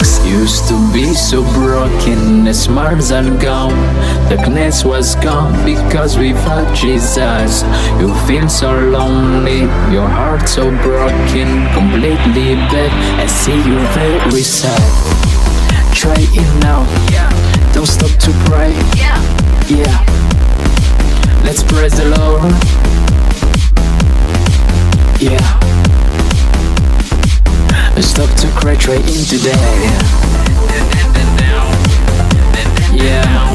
Used to be so broken, the smiles are gone. Darkness was gone because we found Jesus. You feel so lonely, your heart so broken, completely bad. I see you very sad. Try it now, don't stop to pray. Yeah, let's praise the Lord. Yeah, stop to cry, try in today. Yeah,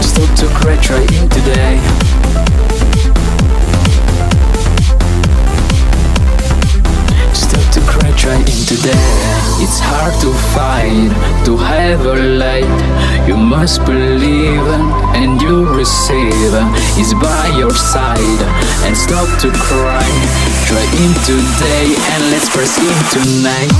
stop to cry, try in today. Stop to cry, try in today. It's hard to fight, to have a light. You must believe and you receive. It's by your side. And stop to cry, try in today. And let's press in tonight.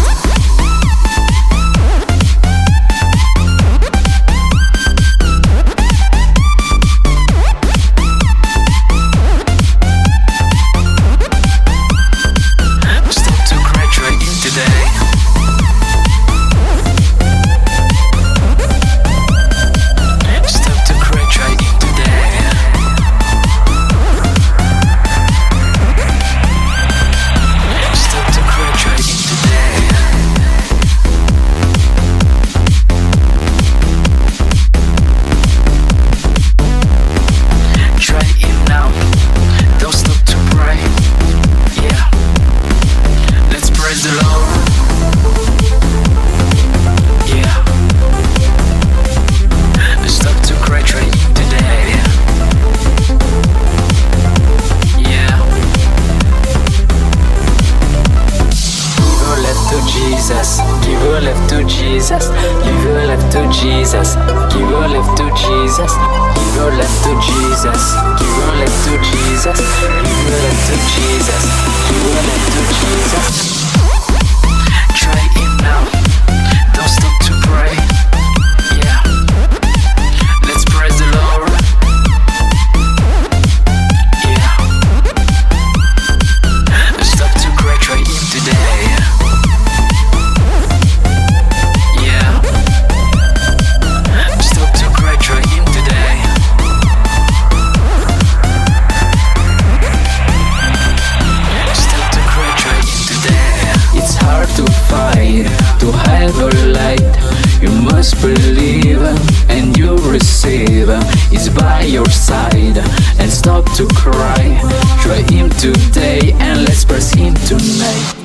Give your life to Jesus, give your life to Jesus, give your life to Jesus, give your life to Jesus, give your life to Jesus, give your life to Jesus, give your life to Jesus. Try it now, don't stop to pray. Yeah, let's praise the Lord. Yeah, stop to cry, try Him today. To have a light, you must believe and you receive. It's by your side. And stop to cry, try Him today. And let's press Him tonight.